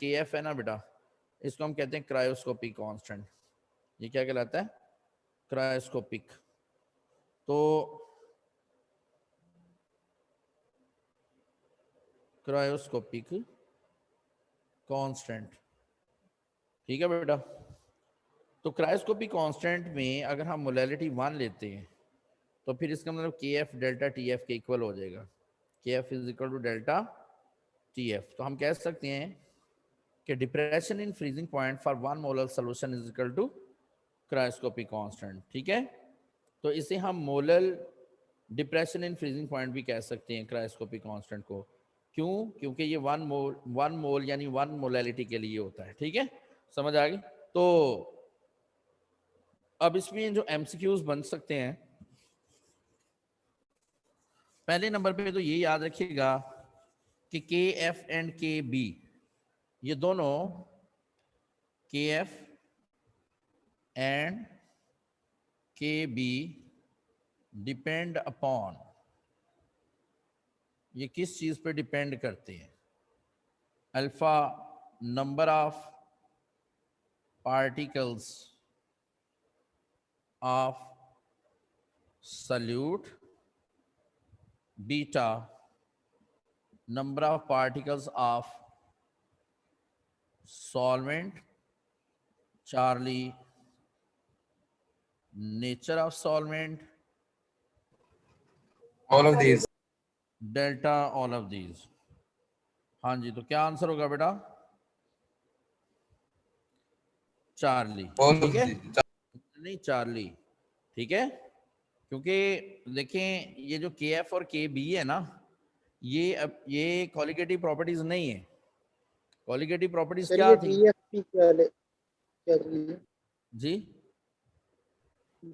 KF है ना बेटा, इसको हम कहते हैं क्रायोस्कोपिक कांस्टेंट। ये क्या कहलाता है? क्रायोस्कोपिक। तो क्रायोस्कोपिक कांस्टेंट, ठीक है बेटा। तो क्रायोस्कोपिक कांस्टेंट में अगर हम मोलैलिटी 1 लेते हैं तो फिर इसका मतलब KF डेल्टा TF के इक्वल हो जाएगा। KF is equal to delta TF। तो हम कह सकते हैं कि depression in freezing point for 1 molar solution is equal to cryoscopic constant, ठीक है। तो इसे हम molar depression in freezing point भी कह सकते हैं क्रायोस्कोपिक कांस्टेंट को। क्यों? क्योंकि ये 1 मोल यानी 1 मोलैलिटी के लिए होता है, ठीक है। समझ आ गई? तो अब इसमें जो MCQs बन सकते हैं, पहले नंबर पे तो ये याद रखिएगा कि KF एंड KB, ये दोनों KF and KB depend upon, ये किस चीज पे डिपेंड करते हैं? Alpha number of particles of solute, beta number of particles of solvent, Charlie nature of solvent, all of these, delta all of these। हाँ जी, तो क्या आंसर होगा बेटा? चार्ली, all ठीक of है। these, नहीं, चार्ली, ठीक है। क्योंकि देखें ये जो KF और KB है ना, ये कॉलिगेटिव प्रॉपर्टीज नहीं है। कॉलिगेटिव प्रॉपर्टीज सर क्या ये थी DFP क्या चीज जी?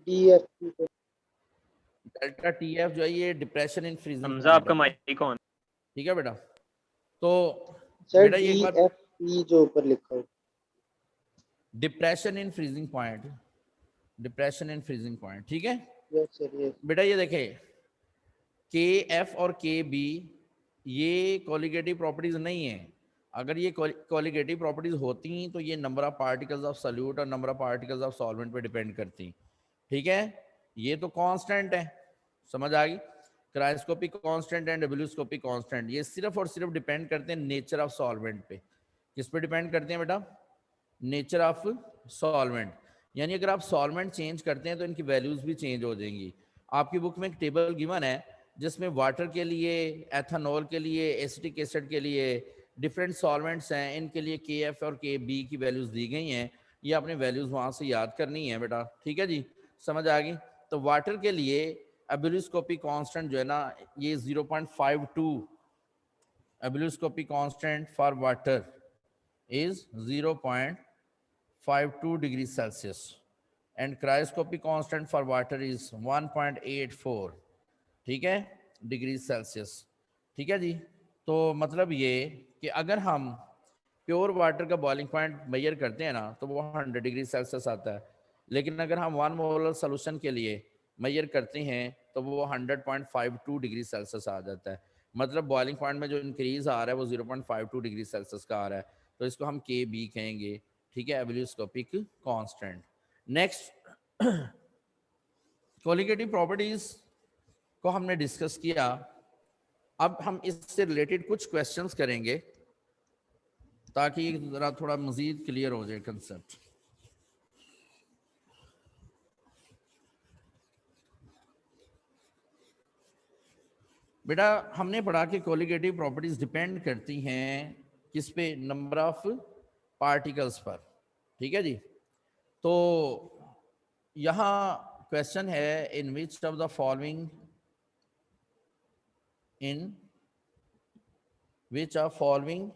DFP को डेल्टा TF जो है ये डिप्रेशन इन फ्रीजिंग हमजा आपका माइक ऑन। ठीक है बेटा। तो सर बेटा ये एक बार DFP जो ऊपर लिखा हो, depression in freezing point, depression in freezing point, ठीक है यस सर यस। बेटा। ये देखे KF और KB ये कॉलिगेटिव प्रॉपर्टीज नहीं है। अगर ये कॉलिगेटिव प्रॉपर्टीज होती तो ये number of particles of solute और number of particles of solvent पे डिपेंड करती, ठीक है। ये तो कांस्टेंट है, समझ आ गई। क्रायोस्कोपिक कांस्टेंट एंड डब्ल्यूस्कोपिक कांस्टेंट ये सिर्फ और सिर्फ डिपेंड करते हैं नेचर ऑफ सॉल्वेंट पे। किस पे डिपेंड करते हैं बेटा? Nature of solvent. यानी अगर आप सॉल्वेंट चेंज करते हैं तो इनकी वैल्यूज भी चेंज हो जाएंगी। आपकी बुक में एक टेबल गिवन है जिसमें वाटर के लिए, एथेनॉल के लिए, एसिटिक एसिड के लिए डिफरेंट सॉल्वेंट्स हैं, इनके लिए KF और KB की वैल्यूज दी गई हैं। ये आपने वैल्यूज वहां से याद करनी है बेटा, ठीक है जी, समझ आ गई। तो वाटर के लिए एब्यूलोस्कोपिक कांस्टेंट जो है ना ये 0.52, ebullioscopic constant for water is 0.52 degree Celsius and cryoscopic constant for water is 1.84, ठीक है, डिग्री सेल्सियस, ठीक है जी। तो मतलब ये कि अगर हम प्योर वाटर का बॉइलिंग पॉइंट मेजर करते हैं ना तो वो 100 डिग्री सेल्सियस आता है, लेकिन अगर हम 1 मोलर सोल्यूशन के लिए मेजर करते हैं तो वो 100.52 डिग्री सेल्सियस आ जाता है। मतलब बॉइलिंग पॉइंट में जो इंक्रीज आ रहा है वो 0.52 डिग्री सेल्सियस का आ रहा है, तो इसको हम KB कहेंगे, ठीक है, एब्यूलोस्कोपिक कांस्टेंट। नेक्स्ट कॉलिगेटिव प्रॉपर्टीज को हमने डिस्कस किया। अब हम इससे रिलेटेड कुछ क्वेश्चंस करेंगे ताकि जरा थोड़ा मजीद क्लियर हो जाए कंसेप्ट। बेटा हमने पढ़ा कि कॉलिगेटिव प्रॉपर्टीज डिपेंड करती हैं किस पे? नंबर ऑफ पार्टिकल्स पर, ठीक है जी। तो यहाँ क्वेश्चन है in which of the following, in which of following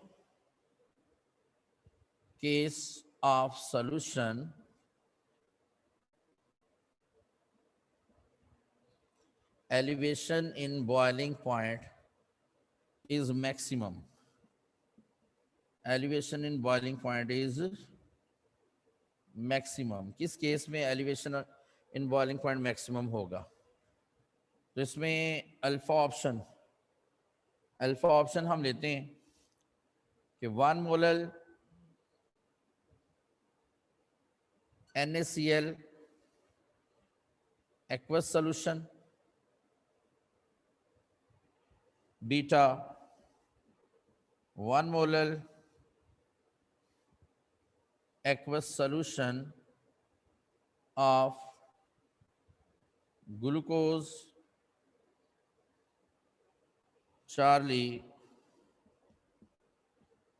case of solution elevation in boiling point is maximum, elevation in boiling point is maximum। किस केस में elevation in boiling point maximum होगा? तो इसमें alpha option हम लेते हैं कि 1 molar NaCl aqueous solution, beta 1 molar aqueous solution of glucose Charlie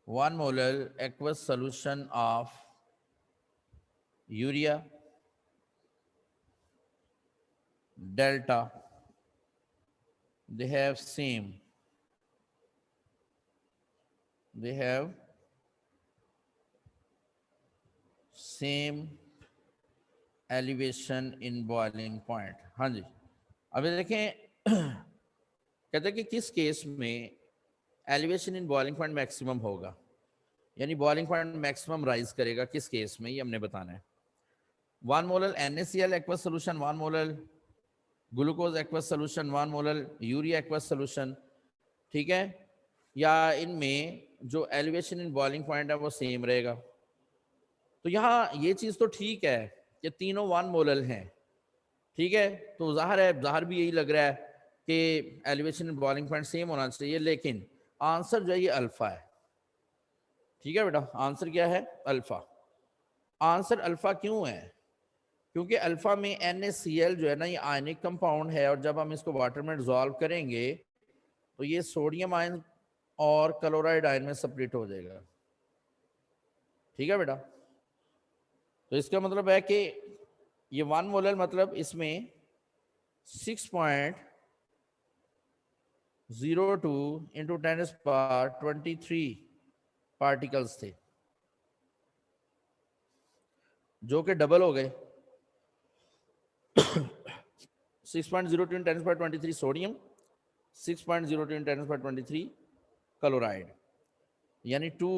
1 molar aqueous solution of urea delta, they have same, they have same elevation in boiling point। हाँ जी, अभी देखें कहते हैं कि किस केस में elevation in boiling point maximum होगा, यानी बॉइलिंग पॉइंट मैक्सिमम राइज करेगा किस केस में, ये हमने बताना है। 1 molar NaCl aqueous solution, 1 molar glucose aqueous solution, 1 molar urea aqueous solution, ठीक है, या इनमें जो एलिवेशन इन बॉइलिंग पॉइंट है वो सेम रहेगा। तो यहाँ ये चीज़ तो ठीक है कि तीनों 1 मोलर हैं, ठीक है, तो ज़ाहिर भी यही लग रहा है कि elevation in boiling point same होना चाहिए, लेकिन आंसर जो है ये अल्फा है। ठीक है बेटा, आंसर क्या है? अल्फा। आंसर अल्फा क्यों है? क्योंकि अल्फा में NaCl जो है ना, ये आयनिक कंपाउंड है, और जब हम इसको वाटर में डिजोल्व करेंगे तो ये सोडियम आयन और क्लोराइड आयन में सेपरेट हो जाएगा। ठीक है बेटा, तो इसका मतलब है कि ये 1 मोलर मतलब इसमें 6.02 इंटू 10⁻23 पार्टिकल्स थे, जो कि डबल हो गए। 6.02 × 10⁻23 सोडियम, 6.02 × 10⁻23 क्लोराइड, यानी 2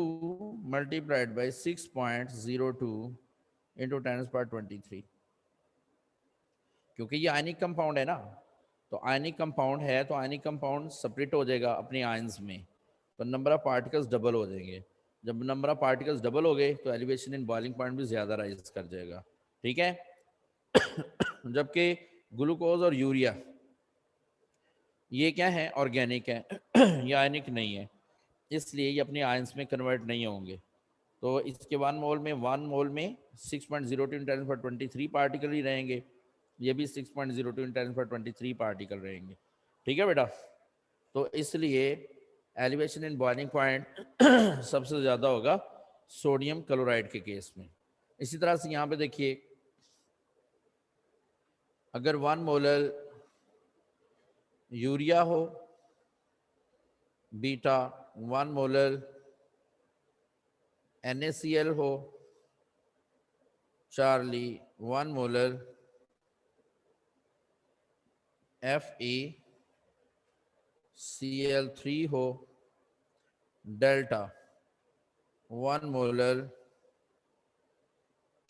मल्टीप्लाइड बाई 6.02 इंटू 10⁻23। क्योंकि ये आयनिक कंपाउंड है ना, तो आयनिक कंपाउंड है तो आयनिक कंपाउंड सेपरेट हो जाएगा अपने आयंस में, तो नंबर ऑफ पार्टिकल्स डबल हो जाएंगे। जब नंबर ऑफ पार्टिकल्स डबल हो गए तो एलिवेशन इन बॉइलिंग पॉइंट भी ज़्यादा राइज कर जाएगा। ठीक है, जबकि ग्लूकोज और यूरिया ये क्या है? ऑर्गेनिक है, ये आयनिक नहीं है, इसलिए ये अपने आयंस में कन्वर्ट नहीं होंगे। तो इसके 1 मोल में 6.02 × 10⁻23 पार्टिकल ही रहेंगे, ये भी 6.02 × 10⁻23 पार्टिकल रहेंगे। ठीक है बेटा, तो इसलिए एलिवेशन इन बॉइलिंग पॉइंट सबसे ज़्यादा होगा सोडियम क्लोराइड के केस में। इसी तरह से यहाँ पे देखिए, अगर 1 मोलर यूरिया हो, बीटा 1 मोलर NaCl हो, चार्ली 1 मोलर FeCl3 हो, डेल्टा 1 मोलर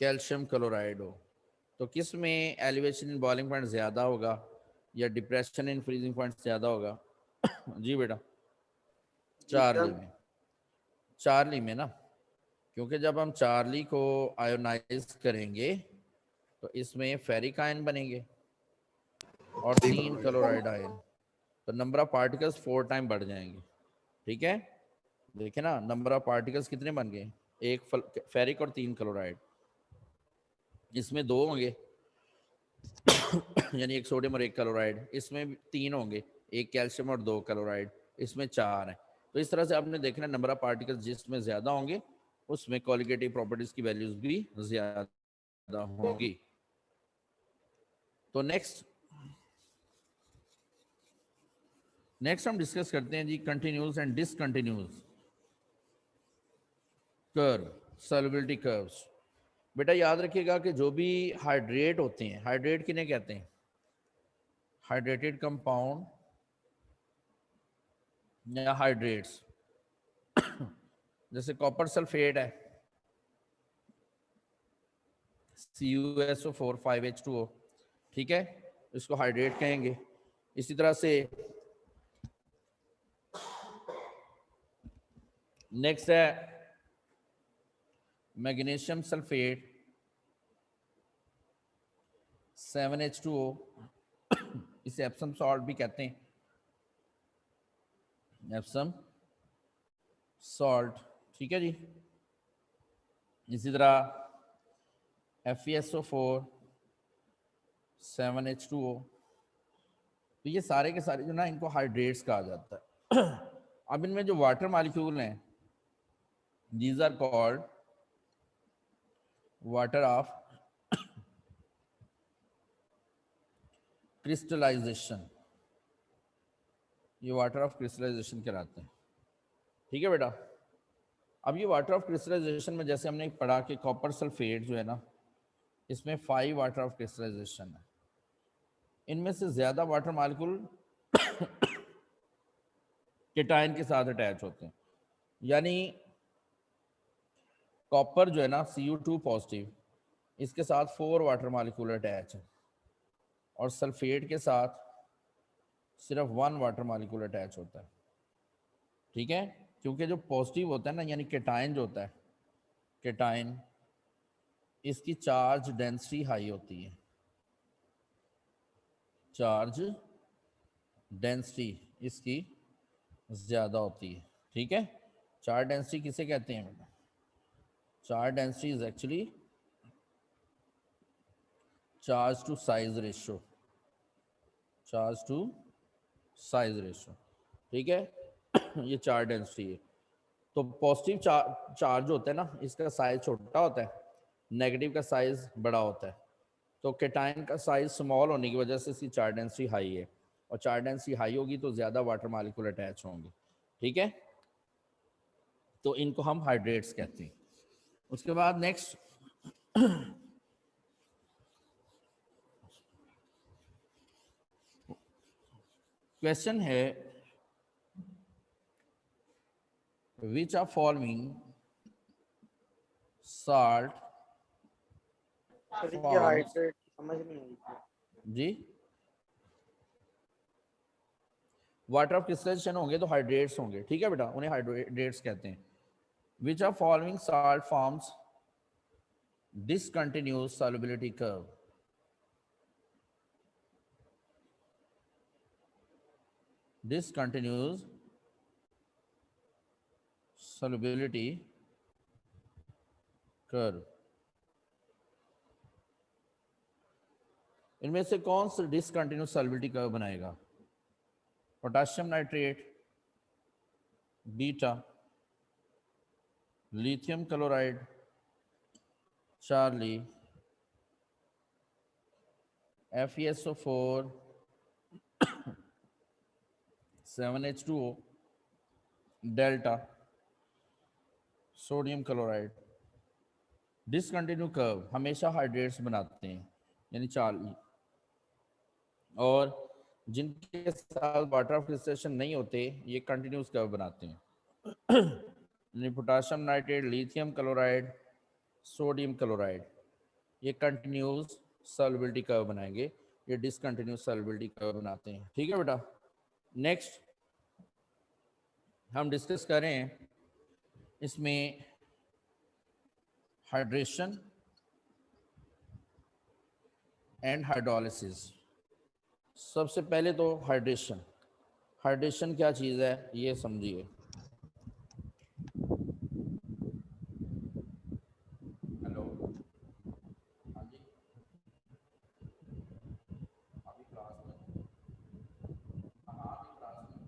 कैल्शियम क्लोराइड हो, तो किस में एलिवेशन इन बॉइलिंग पॉइंट ज़्यादा होगा या डिप्रेशन इन फ्रीजिंग पॉइंट ज़्यादा होगा? जी बेटा, चार्ली में। चार्ली में ना, क्योंकि जब हम चार्ली को आयोनाइज करेंगे तो इसमें फेरिक आयन बनेंगे और 3 क्लोराइड आयन, तो नंबर ऑफ पार्टिकल्स 4 टाइम बढ़ जाएंगे। ठीक है, देखिए ना, नंबर ऑफ पार्टिकल्स कितने बन गए? 1 फेरिक और 3 क्लोराइड, इसमें 2 होंगे यानी 1 सोडियम और 1 क्लोराइड, इसमें 3 होंगे, 1 कैल्शियम और 2 क्लोराइड, इसमें 4 है। तो इस तरह से आपने देखना नंबर ऑफ पार्टिकल्स जिसमें ज़्यादा होंगे उसमें कॉलिगेटिव प्रॉपर्टीज की वैल्यूज भी ज़्यादा होंगी। तो नेक्स्ट हम डिस्कस करते हैं जी continuous and discontinuous curve, solubility curves. बेटा याद रखिएगा कि जो भी हाइड्रेट होते हैं, हाइड्रेट किन्हें कहते हैं? हाइड्रेटेड कंपाउंड या हाइड्रेट्स, जैसे कॉपर सल्फेट है CuSO4 5H2O, ठीक है, इसको हाइड्रेट कहेंगे। इसी तरह से नेक्स्ट है मैग्नीशियम सल्फेट 7H2O, इसे एप्सम सॉल्ट भी कहते हैं, एप्सम सॉल्ट, ठीक है जी। इसी तरह FeSO4, 7H2O, तो ये सारे के सारे जो ना, इनको हाइड्रेट्स कहा जाता है। अब इनमें जो वाटर मॉलिक्यूल हैं, these are called water of crystallization, ये वाटर ऑफ क्रिस्टलाइजेशन कहलाते हैं, ठीक है बेटा। अब ये वाटर ऑफ क्रिस्टलाइजेशन में जैसे हमने पढ़ा कि कॉपर सल्फेट जो है ना, इसमें 5 वाटर ऑफ क्रिस्टलाइजेशन है। इनमें से ज़्यादा वाटर मॉलिक्यूल केटायन के साथ अटैच होते हैं, यानी कॉपर जो है ना Cu2 पॉजिटिव, इसके साथ 4 वाटर मॉलिक्यूल अटैच है, और सल्फेट के साथ सिर्फ 1 वाटर मॉलिक्यूल अटैच होता है, ठीक है। क्योंकि जो पॉजिटिव होता है ना, यानी केटायन जो होता है, केटायन, इसकी चार्ज डेंसिटी हाई होती है, चार्ज डेंसिटी इसकी ज़्यादा होती है, ठीक है। चार्ज डेंसिटी किसे कहते हैं बेटा? Charge density is actually charge to size ratio, charge to size ratio, ठीक है। ये चार्ज डेंसिटी है। तो पॉजिटिव चार्ज होता है ना, इसका साइज छोटा होता है, नेगेटिव का साइज बड़ा होता है। तो केटायन का साइज स्मॉल होने की वजह से इसकी चार्ज डेंसिटी हाई है, और चार्ज डेंसिटी हाई होगी तो ज़्यादा वाटर मॉलिक्यूल अटैच होंगे, ठीक है। तो इनको हम हाइड्रेट्स कहते हैं। उसके बाद नेक्स्ट क्वेश्चन है, which are following salt sir ये फॉर्म्स, हाइड्रेट समझ नहीं आई थी। जी वाटर ऑफ क्रिस्टलाइजेशन होंगे तो हाइड्रेट्स होंगे, ठीक है बेटा, उन्हें हाइड्रेट्स कहते हैं। Which are following salt forms discontinuous solubility curve, discontinuous solubility curve, इनमें से कौन सा डिसकंटिन्यूस सॉल्युबिलिटी कर्व बनाएगा? Potassium nitrate, beta, lithium chloride, Charlie, FeSO4, 7H2O, delta, sodium chloride. Discontinue curve हमेशा हाइड्रेट्स बनाते हैं, यानी चार्ली, और जिनके साथ वाटर ऑफ क्रिस्टलाइजेशन नहीं होते ये कंटिन्यूस कर्व बनाते हैं। यानी potassium nitrate, lithium chloride, sodium chloride, ये कंटिन्यूस सॉल्युबिलिटी कर्व बनाएंगे, ये डिसकंटिन्यूस सॉल्युबिलिटी कर्व बनाते हैं, ठीक है बेटा। नेक्स्ट हम डिस्कस करें इसमें हाइड्रेशन एंड हाइड्रोलिसिस। सबसे पहले तो हाइड्रेशन, हाइड्रेशन क्या चीज़ है ये समझिए। हेलो, हाँ जी, अभी क्लास में, हाँ अभी क्लास में।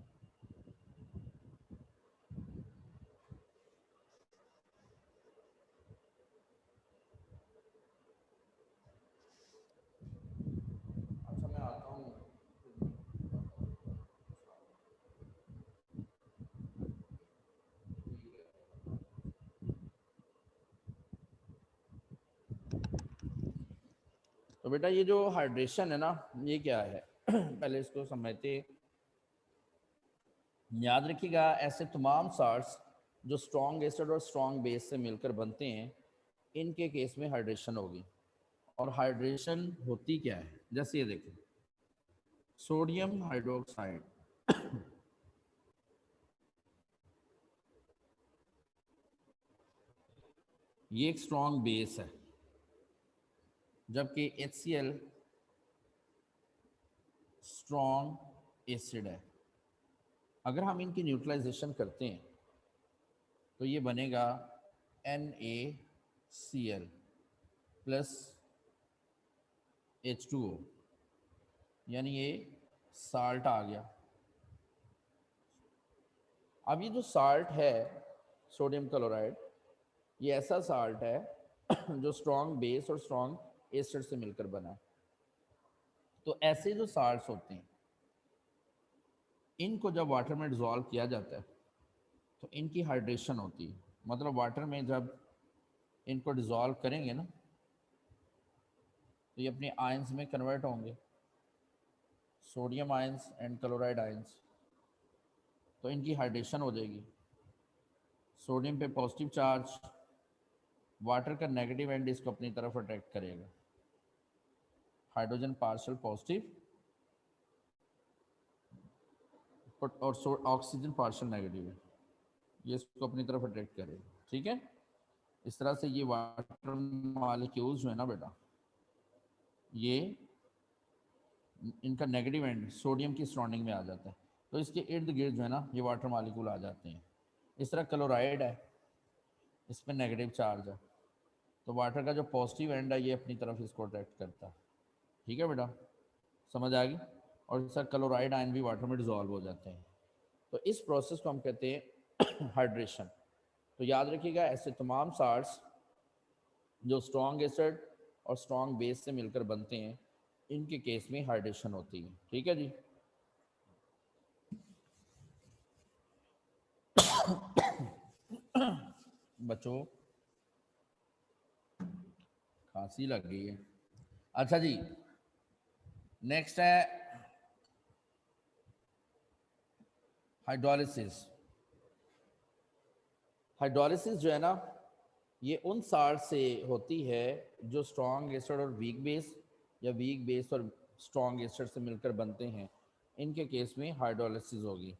अच्छा मैं आता हूँ। तो बेटा ये जो हाइड्रेशन है ना, ये क्या है? पहले इसको समझते। याद रखिएगा, ऐसे तमाम साल्ट्स जो स्ट्रॉन्ग एसिड और स्ट्रॉन्ग बेस से मिलकर बनते हैं, इनके केस में हाइड्रेशन होगी। और हाइड्रेशन होती क्या है, जैसे ये देखें, सोडियम हाइड्रोक्साइड, ये एक स्ट्रॉन्ग बेस है, जबकि HCl स्ट्रॉन्ग एसिड है। अगर हम इनकी न्यूट्रलाइजेशन करते हैं तो ये बनेगा NaCl प्लस H2O, यानी ये साल्ट आ गया। अब ये जो साल्ट है सोडियम क्लोराइड, ये ऐसा साल्ट है जो स्ट्रॉन्ग बेस और स्ट्रॉन्ग एसिड से मिलकर बना है। तो ऐसे जो साल्ट्स होते हैं इनको जब वाटर में डिज़ोल्व किया जाता है तो इनकी हाइड्रेशन होती है। मतलब वाटर में जब इनको डिज़ोल्व करेंगे ना तो ये अपने आयंस में कन्वर्ट होंगे, sodium ions and chloride ions. तो इनकी हाइड्रेशन हो जाएगी। सोडियम पे पॉजिटिव चार्ज, वाटर का नेगेटिव एंड इसको अपनी तरफ अट्रैक्ट करेगा। हाइड्रोजन पार्शियल पॉजिटिव और ऑक्सीजन पार्शियल नेगेटिव है, ये इसको अपनी तरफ अट्रैक्ट करेगा। ठीक है, इस तरह से ये वाटर मॉलिक्यूल्स जो है ना बेटा, ये इनका नेगेटिव एंड सोडियम की सराउंडिंग में आ जाता है, तो इसके इर्द गिर्द जो है ना ये वाटर मॉलिक्यूल आ जाते हैं। इस तरह क्लोराइड है, इस पर नेगेटिव चार्ज है, तो वाटर का जो पॉजिटिव एंड है ये अपनी तरफ इसको अट्रैक्ट करता है। ठीक है बेटा, समझ आ गई। और इस तरह क्लोराइड आयन भी वाटर में डिजॉल्व हो जाते हैं। तो इस प्रोसेस को हम कहते हैं हाइड्रेशन। तो याद रखिएगा, ऐसे तमाम साल्ट्स जो स्ट्रॉन्ग एसिड और स्ट्रॉन्ग बेस से मिलकर बनते हैं, इनके केस में हाइड्रेशन होती है। ठीक है जी। बच्चों खांसी लग गई है। अच्छा जी, नेक्स्ट है हाइड्रोलिसिस। हाइड्रोलिसिस जो है ना ये उन साल्ट से होती है जो स्ट्रॉन्ग एसिड और वीक बेस या वीक बेस और स्ट्रॉन्ग एसिड से मिलकर बनते हैं, इनके केस में हाइड्रोलिसिस होगी।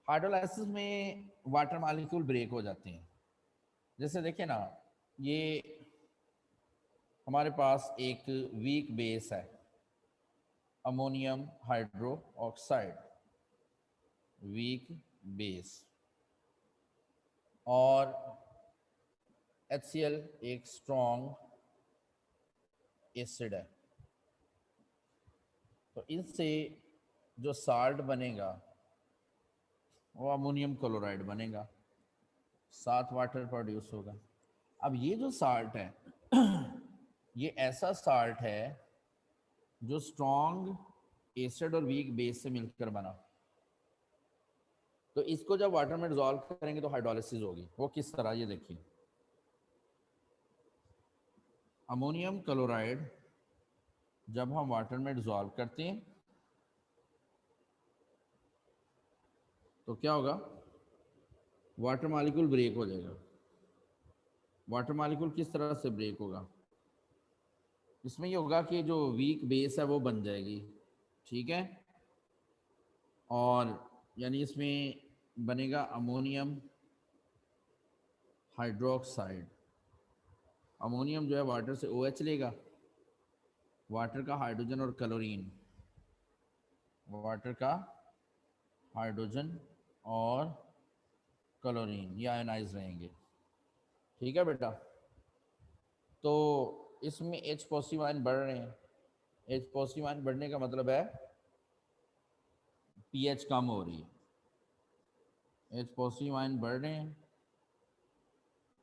हाइड्रोलाइसिस में वाटर मॉलिक्यूल ब्रेक हो जाते हैं। जैसे देखिए ना, ये हमारे पास एक वीक बेस है, ammonium hydro oxide, weak base, और HCl एक स्ट्रॉन्ग एसिड है। तो इनसे जो साल्ट बनेगा वो अमोनियम क्लोराइड बनेगा, साथ वाटर प्रोड्यूस होगा। अब ये जो साल्ट है ये ऐसा साल्ट है जो स्ट्रॉन्ग एसिड और वीक बेस से मिलकर बना। तो इसको जब वाटर में डिजॉल्व करेंगे तो हाइड्रोलिसिस होगी। वो किस तरह, ये देखिए, अमोनियम क्लोराइड जब हम वाटर में डिजॉल्व करते हैं तो क्या होगा, वाटर मॉलिक्यूल ब्रेक हो जाएगा। वाटर मॉलिक्यूल किस तरह से ब्रेक होगा, इसमें ये होगा कि जो वीक बेस है वो बन जाएगी। ठीक है, और यानी इसमें बनेगा अमोनियम हाइड्रोक्साइड। अमोनियम जो है वाटर से OH लेगा, वाटर का हाइड्रोजन और क्लोरीन, वाटर का हाइड्रोजन और क्लोरीन ये आयनाइज रहेंगे। ठीक है बेटा, तो इसमें H पॉजिटिव आयन बढ़ रहे हैं। H पॉजिटिव आयन बढ़ने का मतलब है pH कम हो रही है। H पॉजिटिव आयन बढ़ रहे हैं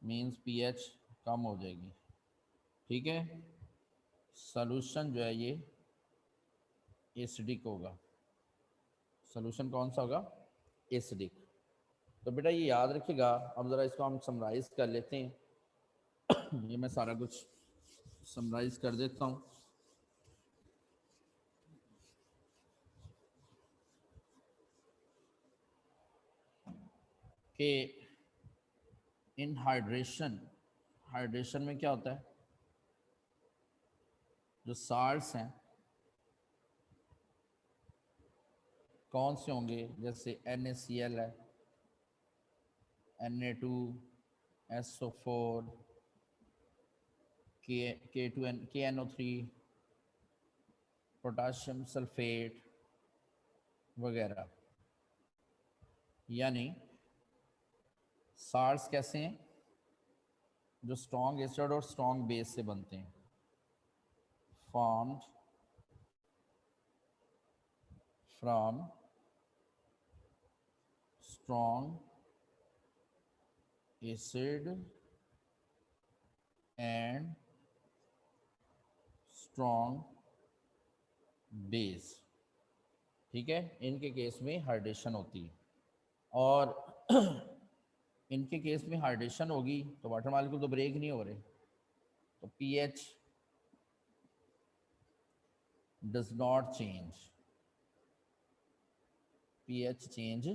मीन्स pH कम हो जाएगी। ठीक है, सॉल्यूशन जो है ये एसिडिक होगा। सॉल्यूशन कौन सा होगा, एसिडिक। तो बेटा ये याद रखिएगा। अब ज़रा इसको हम समराइज कर लेते हैं। ये मैं सारा कुछ समराइज कर देता हूँ। कि इन हाइड्रेशन, हाइड्रेशन में क्या होता है, जो साल्ट्स हैं कौन से होंगे, जैसे NaCl है, Na2SO4, K2N, KNO3, potassium sulphate, वगैरह। यानी साल्ट्स कैसे हैं? जो स्ट्रॉन्ग एसिड और स्ट्रॉन्ग बेस से बनते हैं, formed from strong acid and strong base. ठीक है, इनके केस में हाइड्रेशन होती है, और इनके केस में हाइड्रेशन होगी तो वाटर मॉलिक्यूल तो ब्रेक नहीं हो रहे, तो pH does not change, pH change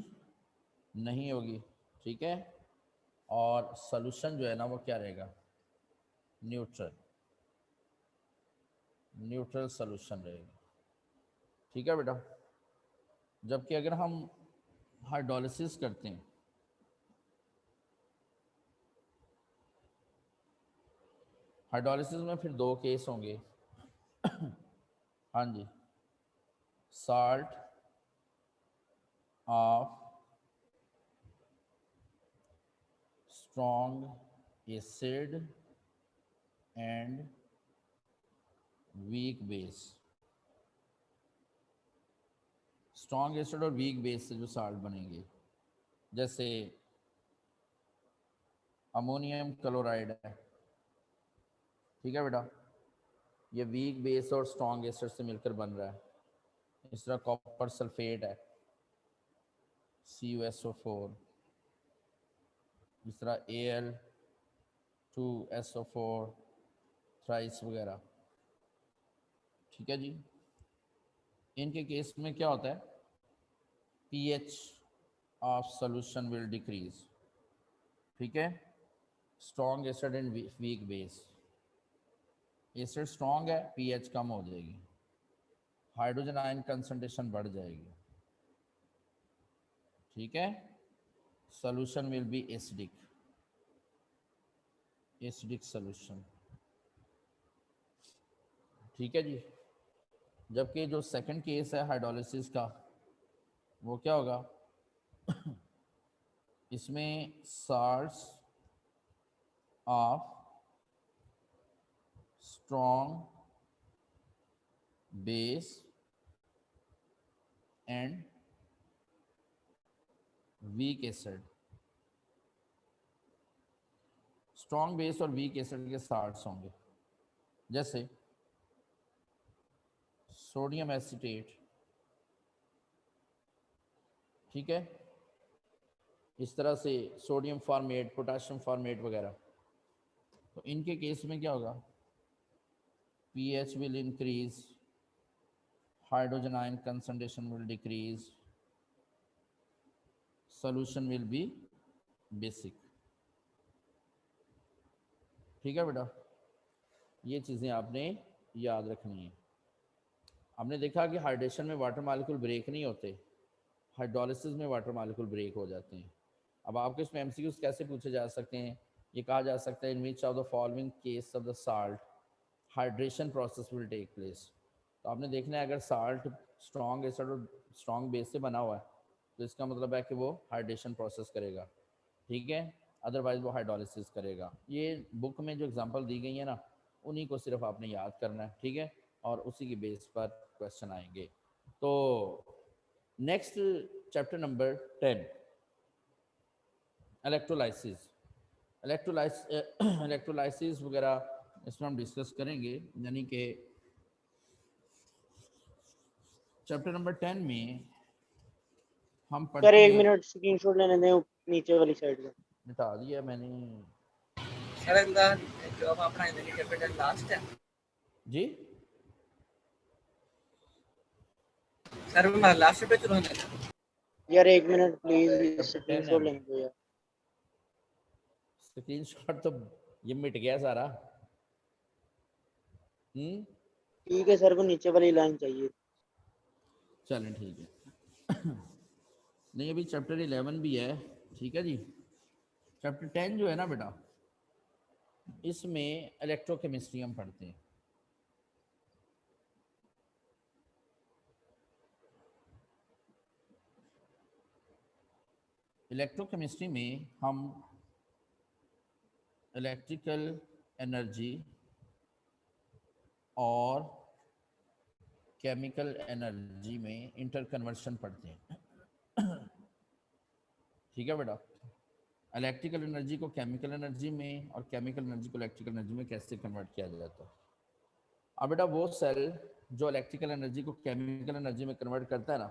नहीं होगी। ठीक है, और सॉल्यूशन जो है ना वो क्या रहेगा? न्यूट्रल, न्यूट्रल सॉल्यूशन रहेगा। ठीक है बेटा। जबकि अगर हम हाइड्रोलिसिस करते हैं, हाइड्रोलिसिस में फिर दो केस होंगे। हाँ जी, salt of strong acid and weak base. Strong acid और वीक बेस से जो साल्ट बनेंगे, जैसे अमोनियम क्लोराइड है, ठीक है बेटा, ये वीक बेस और स्ट्रॉन्ग एसिड से मिलकर बन रहा है। इस तरह कॉपर सल्फेट है, CuSO4, इस तरह Al2SO4 थ्राइस वगैरह। ठीक है जी, इनके केस में क्या होता है? pH of solution will decrease. ठीक है, strong acid and weak base, acid strong है, pH कम हो जाएगी, हाइड्रोजन आयन कंसंट्रेशन बढ़ जाएगी। ठीक है, solution will be acidic, acidic solution. ठीक है जी। जबकि जो सेकंड केस है हाइड्रोलिसिस का, वो क्या होगा? इसमें salts of strong base and weak acid, strong base और वीक एसिड के साल्ट्स होंगे, जैसे सोडियम एसिटेट। ठीक है, इस तरह से सोडियम फॉर्मेट, पोटाशियम फॉर्मेट वगैरह। तो इनके केस में क्या होगा? pH will increase, hydrogen ion concentration will decrease, solution will be basic। ठीक है बेटा, ये चीज़ें आपने याद रखनी है। आपने देखा कि हाइड्रेशन में वाटर मॉलिक्यूल ब्रेक नहीं होते, हाइड्रोलिसिस में वाटर मॉलिक्यूल ब्रेक हो जाते हैं। अब आपके इसमें एमसीक्यूज कैसे पूछे जा सकते हैं? ये कहा जा सकता है, in which of the following case of the salt hydration process will take place. तो आपने देखना है, अगर साल्ट स्ट्रॉन्ग एसिड और स्ट्रॉन्ग बेस से बना हुआ है तो इसका मतलब है कि वो हाइड्रेशन प्रोसेस करेगा। ठीक है, अदरवाइज वो हाइड्रोलिसिस करेगा। ये बुक में जो एग्जांपल दी गई है ना, उन्हीं को सिर्फ आपने याद करना है। ठीक है, और उसी की बेस पर क्वेश्चन आएंगे। तो next chapter number 10, electrolysis. Electrolysis वगैरह इसमें हम डिस्कस करेंगे, यानी कि चैप्टर नंबर 10 में हम सर पढ़ते 1 हैं। मिनट स्क्रीनशॉट लेने दें नीचे वाली साइड का। मिटा दिया मैंने सर अंदर जो अब अपना इधर कैपिटल लास्ट है जी। सर मैं लास्ट पे चुना है यार 1 मिनट प्लीज चैप्टर 10 है, स्क्रीनशॉट लेने दो यार। स्क्रीनशॉट तो ये मिट गया सारा। ठीक है सर को नीचे वाली लाइन चाहिए। चलें ठीक है। नहीं, अभी चैप्टर 11 भी है। ठीक है जी, चैप्टर 10 जो है ना बेटा, इसमें इलेक्ट्रोकेमिस्ट्री हम पढ़ते हैं। इलेक्ट्रोकेमिस्ट्री में हम इलेक्ट्रिकल एनर्जी और केमिकल एनर्जी में इंटर कन्वर्शन पढ़ते हैं। ठीक है बेटा, इलेक्ट्रिकल एनर्जी को केमिकल एनर्जी में और केमिकल एनर्जी को इलेक्ट्रिकल एनर्जी में कैसे कन्वर्ट किया जाता है। अब बेटा वो सेल जो इलेक्ट्रिकल एनर्जी को केमिकल एनर्जी में कन्वर्ट करता है ना,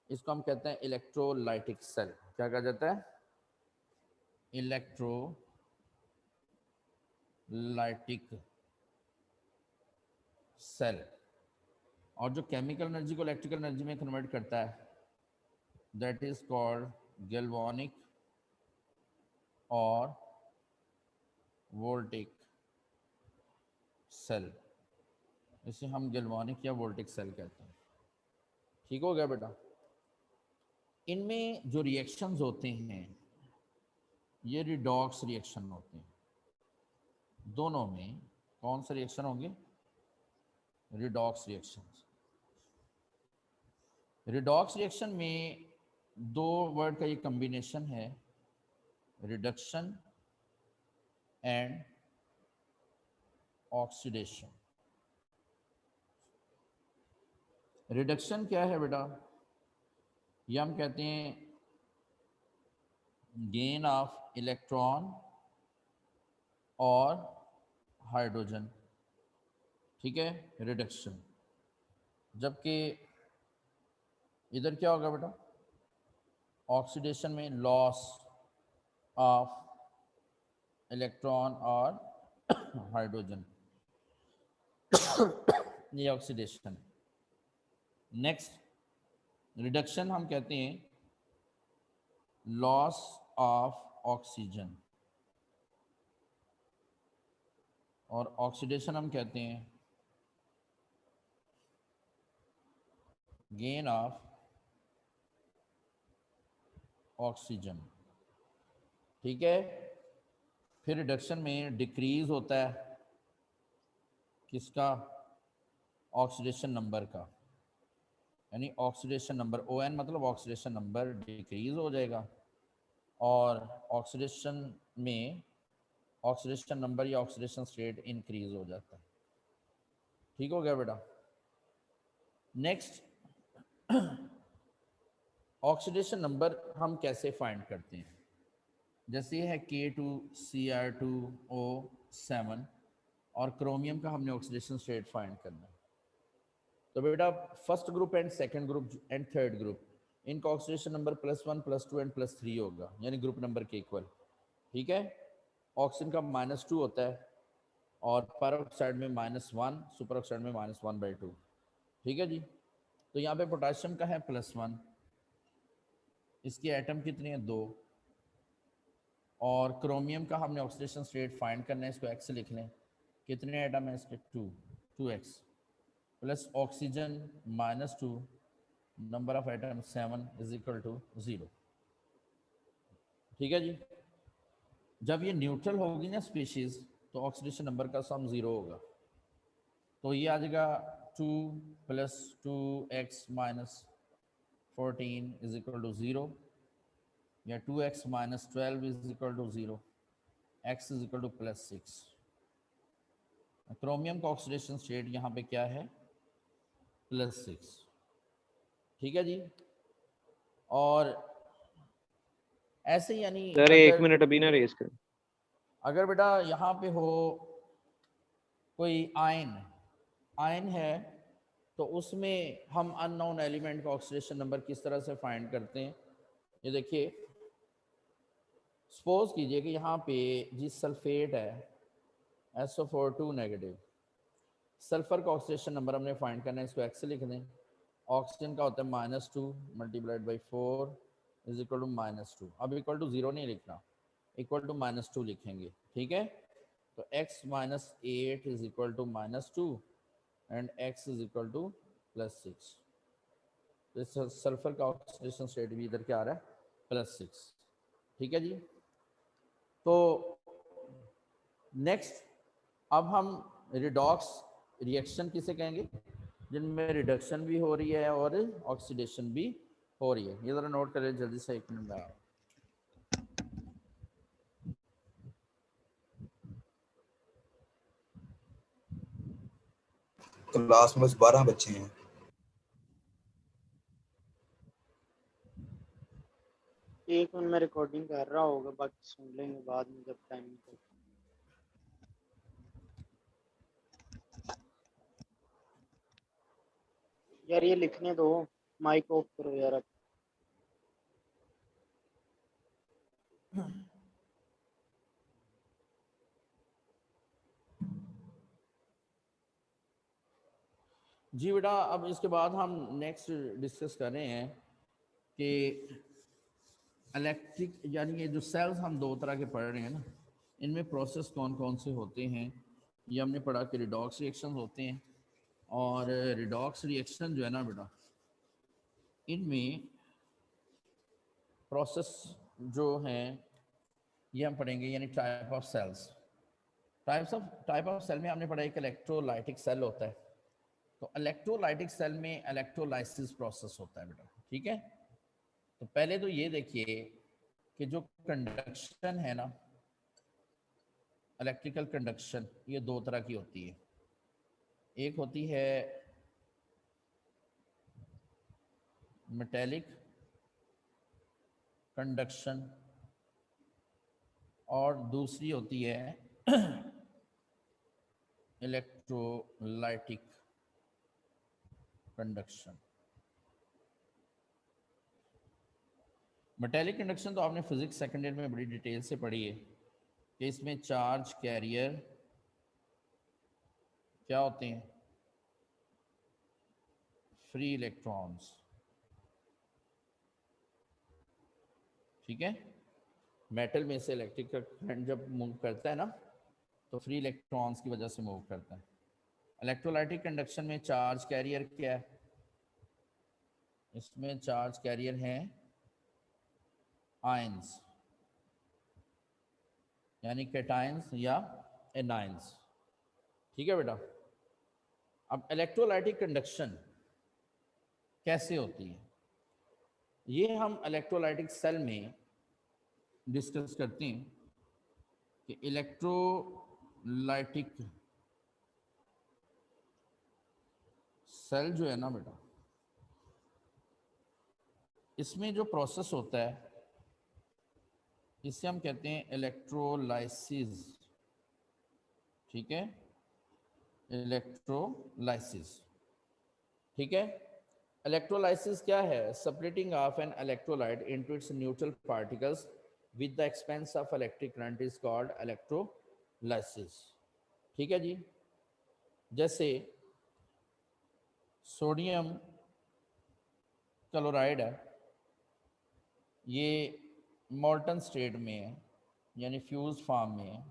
इसको हम कहते हैं इलेक्ट्रोलाइटिक सेल। क्या कहा जाता है? Electrolytic cell. और जो केमिकल एनर्जी को इलेक्ट्रिकल एनर्जी में कन्वर्ट करता है दैट इज कॉल्ड गैल्वानिक और वोल्टिक सेल। इसे हम गैल्वानिक या वोल्टिक सेल कहते हैं। ठीक हो गया बेटा। इनमें जो रिएक्शंस होते हैं ये रिडॉक्स रिएक्शन होते हैं। दोनों में कौन से रिएक्शन होंगे? Redox reactions. रिडॉक्स रिएक्शन में दो वर्ड का ये कॉम्बिनेशन है, रिडक्शन एंड ऑक्सीडेशन। रिडक्शन क्या है बेटा? ये हम कहते हैं गेन ऑफ इलेक्ट्रॉन और हाइड्रोजन। ठीक है, रिडक्शन। जबकि इधर क्या होगा बेटा? ऑक्सीडेशन में लॉस ऑफ इलेक्ट्रॉन और हाइड्रोजन, ये ऑक्सीडेशन। नेक्स्ट रिडक्शन हम कहते हैं लॉस ऑफ ऑक्सीजन, और ऑक्सीडेशन हम कहते हैं गेन ऑफ ऑक्सीजन। ठीक है। फिर रिडक्शन में डिक्रीज होता है किसका? ऑक्सीडेशन नंबर का, यानी ऑक्सीडेशन नंबर ON मतलब ऑक्सीडेशन नंबर डिक्रीज हो जाएगा, और ऑक्सीडेशन में ऑक्सीडेशन नंबर या ऑक्सीडेशन स्टेट इंक्रीज हो जाता है। ठीक हो गया बेटा। नेक्स्ट ऑक्सीडेशन नंबर हम कैसे फाइंड करते हैं? जैसे ये है K2Cr2O7 और क्रोमियम का हमने ऑक्सीडेशन स्टेट फाइंड करना है। तो बेटा first group and second group and third group, इनका ऑक्सीडेशन नंबर +1 +2 एंड +3 होगा, यानी ग्रुप नंबर के इक्वल। ठीक है। ऑक्सीजन का -2 होता है और पर ऑक्साइड में -1, सुपर ऑक्साइड में -1/2। ठीक है जी। तो यहाँ पे पोटाशियम का है +1, इसके एटम कितने हैं? 2। और क्रोमियम का हमने ऑक्सीडेशन स्टेट फाइंड करना है, इसको X से लिख लें। कितने एटम है इसके? 2x plus oxygen -2, number of atom 7 = 0। ठीक है जी। जब ये न्यूट्रल होगी ना स्पीशीज, तो ऑक्सीडेशन नंबर का सम 0 होगा। तो ये आ जाएगा 2 + 2x - 14 = 0, या 2x - 12 = 0, x = +6। क्रोमियम का ऑक्सीडेशन स्टेट यहाँ पे क्या है? +6। ठीक है जी। और ऐसे यानी सर 1 मिनट अभी ना रेस कर। अगर बेटा यहाँ पे हो कोई आयन है, तो उसमें हम अननोन एलिमेंट का ऑक्सीडेशन नंबर किस तरह से फाइंड करते हैं? ये देखिए, सपोज कीजिए कि यहाँ पे जी सल्फेट है SO4 नेगेटिव। सल्फर का ऑक्सीडेशन नंबर हमने फाइंड करना है, इसको X से लिख दें। ऑक्सीजन का होता है -2 × 4 = -2। अब =0 नहीं लिखना, =2 लिखेंगे। ठीक है। तो x - 8 = -2 एंड x = +6। तो सल्फर का ऑक्सीडेशन स्टेट भी इधर क्या आ रहा है? +6। ठीक है जी। तो नेक्स्ट अब हम रिडॉक्स रिएक्शन किसे कहेंगे? जिनमें रिडक्शन भी हो रही है और ऑक्सीडेशन भी हो रही है। ये ज़रा नोट करें जल्दी से, 1 मिनट में। क्लास में बस 12 बच्चे हैं। एक मिनट में रिकॉर्डिंग कर रहा होगा, बाकी सुन लेंगे बाद में जब टाइम निकले। यार ये लिखने दो, माइक ऑफ करो यार अब। जी बेटा, अब इसके बाद हम नेक्स्ट डिस्कस कर रहे हैं कि इलेक्ट्रिक यानी ये जो सेल्स हम दो तरह के पढ़ रहे हैं ना, इनमें प्रोसेस कौन कौन से होते हैं। ये हमने पढ़ा कि रिडॉक्स रिएक्शन होते हैं, और रिडॉक्स रिएक्शन जो है ना बेटा, इनमें प्रोसेस जो हैं ये हम पढ़ेंगे, यानी type of cells. Type of cell में हमने पढ़ा एक इलेक्ट्रोलाइटिक सेल होता है। तो इलेक्ट्रोलाइटिक सेल में इलेक्ट्रोलाइसिस प्रोसेस होता है बेटा, ठीक है। तो पहले तो ये देखिए कि जो कंडक्शन है ना, इलेक्ट्रिकल कंडक्शन, ये दो तरह की होती है। एक होती है मेटेलिक कंडक्शन और दूसरी होती है इलेक्ट्रोलाइटिक कंडक्शन। मेटेलिक कंडक्शन तो आपने फिजिक्स सेकेंड ईयर में बड़ी डिटेल से पढ़ी है कि इसमें चार्ज कैरियर क्या होते हैं, फ्री इलेक्ट्रॉन्स, ठीक है। मेटल में से इलेक्ट्रिक करंट जब मूव करता है ना, तो फ्री इलेक्ट्रॉन्स की वजह से मूव करता है। इलेक्ट्रोलाइटिक कंडक्शन में चार्ज कैरियर क्या है, इसमें चार्ज कैरियर हैं आयंस, यानी कैटायंस या एनायंस, ठीक है बेटा। अब इलेक्ट्रोलाइटिक कंडक्शन कैसे होती है, ये हम इलेक्ट्रोलाइटिक सेल में डिस्कस करते हैं कि इलेक्ट्रोलाइटिक सेल जो है ना बेटा, इसमें जो प्रोसेस होता है इसे हम कहते हैं इलेक्ट्रोलाइसिस, ठीक है, इलेक्ट्रोलाइसिस, ठीक है। इलेक्ट्रोलाइसिस क्या है, separating of an electrolyte into its neutral particles with the expense of electric current is called electrolysis, ठीक है जी। जैसे सोडियम क्लोराइड है, ये मोल्टन स्टेट में है, यानी फ्यूज फॉर्म में है,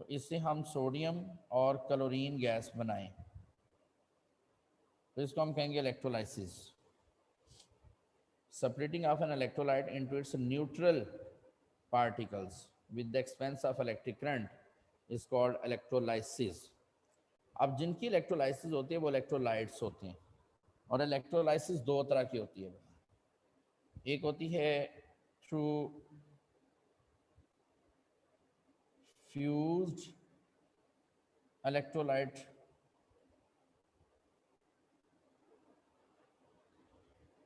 तो इससे हम सोडियम और क्लोरीन गैस बनाएं तो इसको हम कहेंगे electrolysis. Separating of an electrolyte into its neutral particles with the expense of electric current is called electrolysis. अब जिनकी इलेक्ट्रोलाइसिस होती है वो इलेक्ट्रोलाइट्स होते हैं, और इलेक्ट्रोलाइसिस दो तरह की होती है। एक होती है थ्रू फ्यूज्ड इलेक्ट्रोलाइट,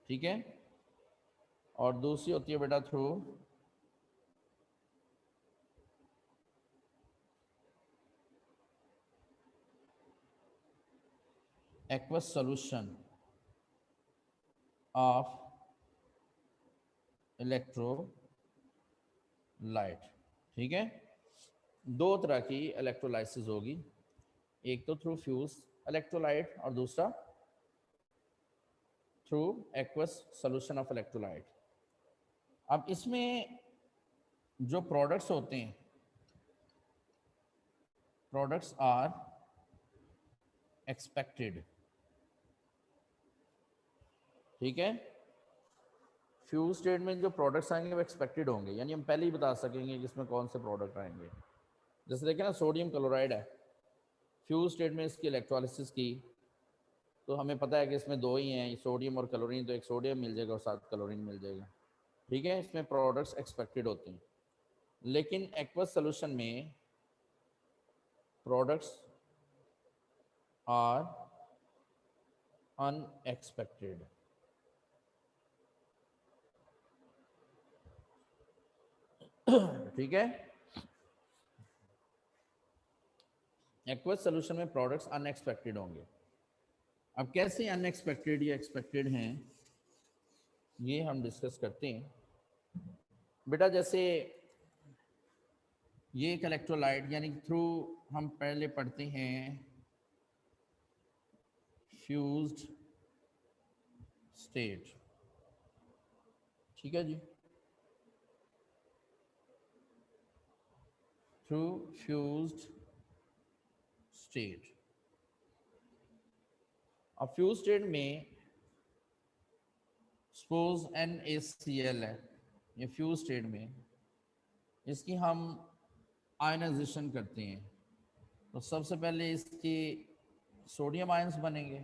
ठीक है, और दूसरी होती है बेटा through aqueous solution of electrolyte, ठीक है। दो तरह की इलेक्ट्रोलाइसिस होगी, एक तो थ्रू फ्यूज इलेक्ट्रोलाइट और दूसरा through aqueous solution of electrolyte. अब इसमें जो प्रोडक्ट्स होते हैं, प्रोडक्ट्स आर एक्सपेक्टेड, ठीक है। फ्यूज स्टेट में जो प्रोडक्ट्स आएंगे वो एक्सपेक्टेड होंगे, यानी हम पहले ही बता सकेंगे कि इसमें कौन से प्रोडक्ट आएंगे। जैसे देखें ना, सोडियम क्लोराइड है, फ्यूज स्टेट में इसकी इलेक्ट्रोलिसिस की तो हमें पता है कि इसमें दो ही हैं, सोडियम और क्लोरीन, तो एक सोडियम मिल जाएगा और साथ क्लोरीन मिल जाएगा, ठीक है। इसमें प्रोडक्ट्स एक्सपेक्टेड होते हैं। लेकिन एक्वस सॉल्यूशन में प्रोडक्ट्स are unexpected. ठीक है, एक्वस सोल्यूशन में प्रोडक्ट्स अनएक्सपेक्टेड होंगे। अब कैसे अनएक्सपेक्टेड या एक्सपेक्टेड हैं ये हम डिस्कस करते हैं। बेटा जैसे ये एक इलेक्ट्रोलाइट यानी थ्रू हम पहले पढ़ते हैं फ्यूज्ड स्टेट, ठीक है जी, थ्रू फ्यूज्ड स्टेट। अब फ्यूज स्टेट में सपोज NaCl है, ये फ्यूज स्टेट में इसकी हम आयनाइजेशन करते हैं तो सबसे पहले इसके सोडियम आयंस बनेंगे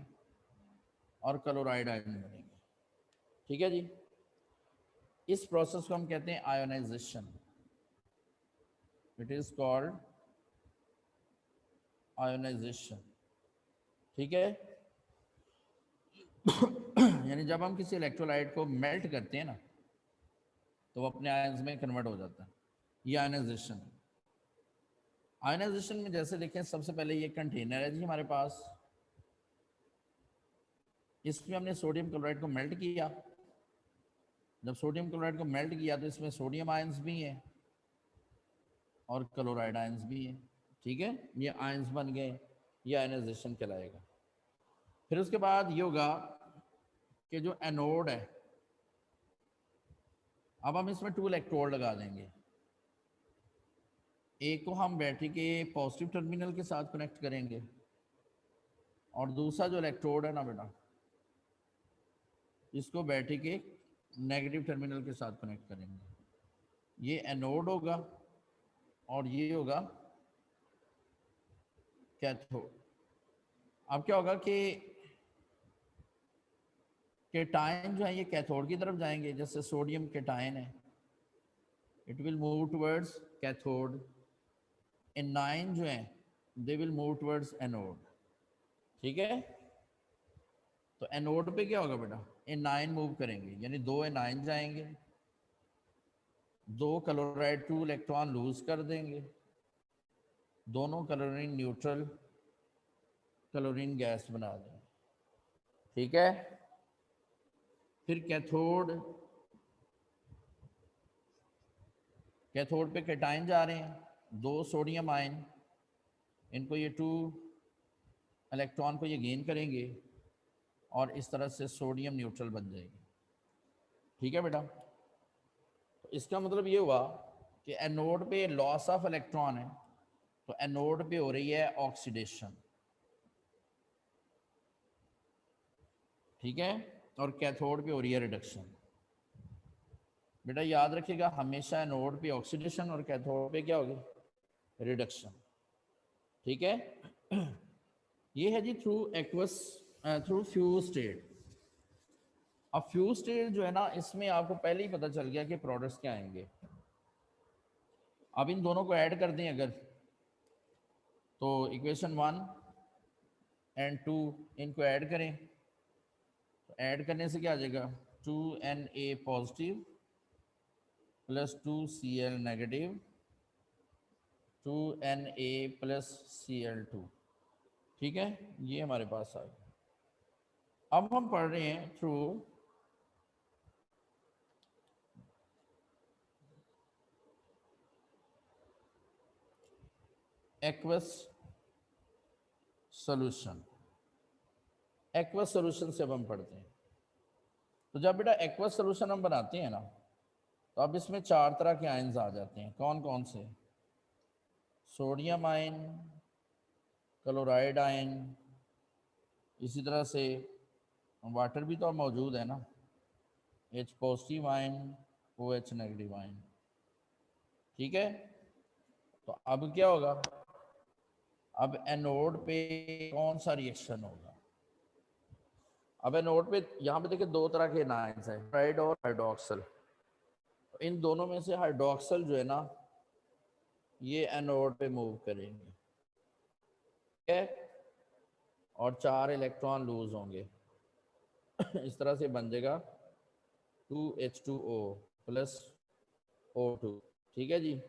और क्लोराइड आयन बनेंगे, ठीक है जी। इस प्रोसेस को हम कहते हैं ionization, it is called ionization, ठीक है। यानी जब हम किसी इलेक्ट्रोलाइट को मेल्ट करते हैं ना तो वो अपने आयंस में कन्वर्ट हो जाता है, ये आयनाइजेशन। आयनाइजेशन में जैसे देखें सबसे पहले ये कंटेनर है जी हमारे पास, इसमें हमने सोडियम क्लोराइड को मेल्ट किया। जब सोडियम क्लोराइड को मेल्ट किया तो इसमें सोडियम आयंस भी हैं और क्लोराइड आयंस भी हैं, ठीक है, ये आयंस बन गए, ये आयनाइजेशन कहलाएगा। फिर उसके बाद ये होगा कि जो एनोड है, अब हम इसमें 2 इलेक्ट्रोड लगा देंगे। एक को हम बैटरी के पॉजिटिव टर्मिनल के साथ कनेक्ट करेंगे और दूसरा जो इलेक्ट्रोड है ना बेटा, इसको बैटरी के नेगेटिव टर्मिनल के साथ कनेक्ट करेंगे। ये एनोड होगा और ये होगा कैथोड। अब क्या होगा कि केटायन जो है ये कैथोड की तरफ जाएंगे, जैसे सोडियम केटायन है, it will move towards cathode. A9 जो है they will move towards anode, ठीक है। तो एनोड पे क्या होगा बेटा, एनाइन मूव करेंगे, यानी 2 एनाइन जाएंगे, 2 क्लोराइड 2 इलेक्ट्रॉन लूज कर देंगे, दोनों क्लोरीन न्यूट्रल क्लोरीन गैस बना देंगे, ठीक है। फिर कैथोड, कैथोड पे केटाइन जा रहे हैं, 2 सोडियम आयन, इनको ये 2 इलेक्ट्रॉन को ये गेन करेंगे और इस तरह से सोडियम न्यूट्रल बन जाएगी, ठीक है बेटा। तो इसका मतलब ये हुआ कि एनोड पे लॉस ऑफ इलेक्ट्रॉन है तो एनोड पे हो रही है ऑक्सीडेशन, ठीक है, और कैथोड पे हो रही है रिडक्शन। बेटा याद रखिएगा हमेशा एनोड पे ऑक्सीडेशन और कैथोड पे क्या होगी, रिडक्शन, ठीक है। ये है जी through aqueous through fused state. अब फ्यूज स्टेट जो है ना, इसमें आपको पहले ही पता चल गया कि प्रोडक्ट्स क्या आएंगे। अब इन दोनों को ऐड कर दें अगर, तो इक्वेशन 1 एंड 2 इनको ऐड करें, तो ऐड करने से क्या आ जाएगा, 2Na positive plus 2Cl negative 2Na plus Cl2, ठीक है, ये हमारे पास आ गया। अब हम पढ़ रहे हैं through aqueous solution. Aqueous solution से अब हम पढ़ते हैं। तो जब बेटा एक्वस सॉल्यूशन हम बनाते हैं ना, तो अब इसमें 4 तरह के आयंस आ जाते हैं। कौन कौन से, सोडियम आयन, क्लोराइड आयन, इसी तरह से वाटर भी तो मौजूद है ना, H positive ion, OH negative ion, ठीक है। तो अब क्या होगा, अब एनोड पे कौन सा रिएक्शन होगा। अब एनोड पे यहाँ पे देखिए 2 तरह के आयंस हैं, हाइड्राइड और हाइड्रोक्सल। तो इन दोनों में से हाइड्रोक्सल जो है ना, ये एनोड पे मूव करेंगे, ठीक है, और 4 इलेक्ट्रॉन लूज होंगे। इस तरह से बन जाएगा 2H2O प्लस O2। ठीक है जी,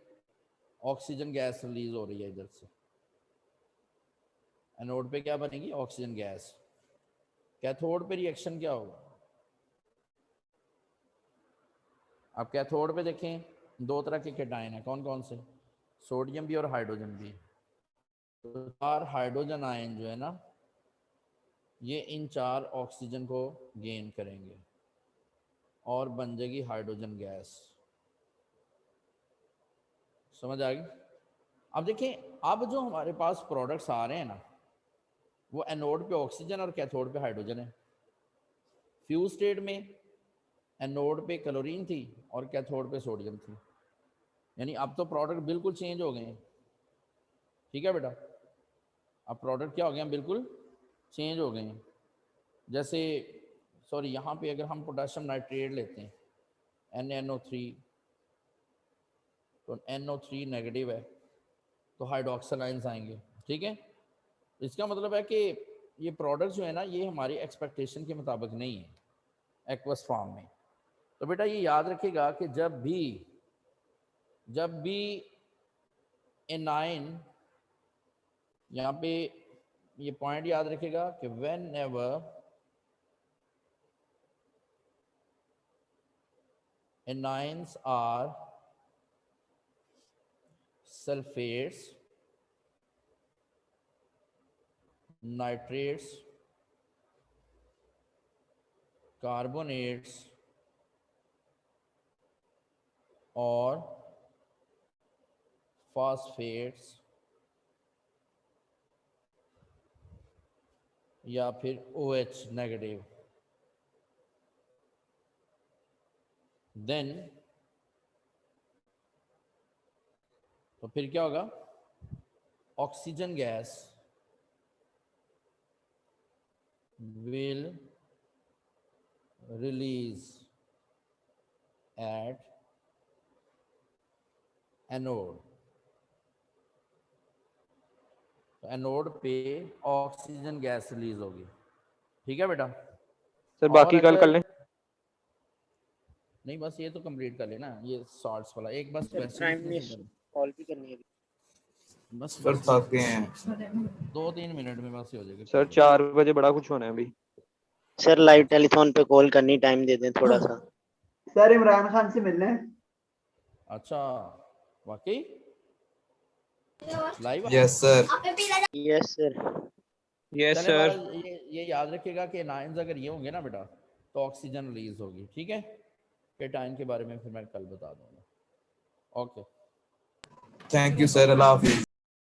ऑक्सीजन गैस रिलीज हो रही है इधर से। एनोड पे क्या बनेगी? Oxygen gas. कैथोड पे रिएक्शन क्या होगा? अब कैथोड पे देखें, दो तरह के केटायन है। कौन कौन से? सोडियम भी और हाइड्रोजन भी। तो 4 हाइड्रोजन आयन जो है ना, ये इन 4 ऑक्सीजन को गेन करेंगे और बन जाएगी हाइड्रोजन गैस। समझ आ गई? अब देखें, अब जो हमारे पास प्रोडक्ट्स आ रहे हैं ना, वो एनोड पे ऑक्सीजन और कैथोड पे हाइड्रोजन है। फ्यूज स्टेट में एनोड पे क्लोरीन थी और कैथोड पे सोडियम थी। यानी अब तो प्रोडक्ट बिल्कुल चेंज हो गए हैं। ठीक है बेटा, अब प्रोडक्ट क्या हो गए हैं? बिल्कुल चेंज हो गए हैं। जैसे सॉरी, यहाँ पे अगर हम पोटेशियम नाइट्रेट लेते हैं NaNO3, तो NO3 नेगेटिव है, तो हाइड्रोक्सिल आयंस आएंगे। ठीक है, इसका मतलब है कि ये प्रोडक्ट जो है ना, ये हमारी एक्सपेक्टेशन के मुताबिक नहीं है एक्वस फॉर्म में। तो बेटा ये याद रखिएगा कि जब भी एनाइन, यहाँ पे ये पॉइंट याद रखिएगा कि when ever anions are sulfates, nitrates, carbonates और phosphates या फिर OH नेगेटिव, देन तो फिर क्या होगा? Oxygen gas will release at anode. तो एनोड पे ऑक्सीजन गैस रिलीज होगी। ठीक है बेटा? सर और बाकी कल कर अगर लें। नहीं, बस ये तो कंप्लीट कर लेना, ये शॉर्ट्स वाला एक बस सर प्राइम मिनिस्टर कॉल भी करनी है। बस सर थक गए हैं। 2-3 मिनट में बस ये हो जाएगा। सर 4 बजे बड़ा कुछ होना है अभी। सर लाइव टेलीफोन पे कॉल करनी, टाइम दे दें थोड़ा सा। सर इमरान खान से मिलना है। अच्छा, वाकई live? Yes sir. Yes sir. Yes चले सर। महाराज, ये याद रखिएगा कि नाइन्स अगर ये होंगे ना बेटा, तो ऑक्सीजन रिलीज होगी। ठीक है, केटाइन के बारे में फिर मैं कल बता दूंगा। Okay, thank you sir, Allah Hafiz.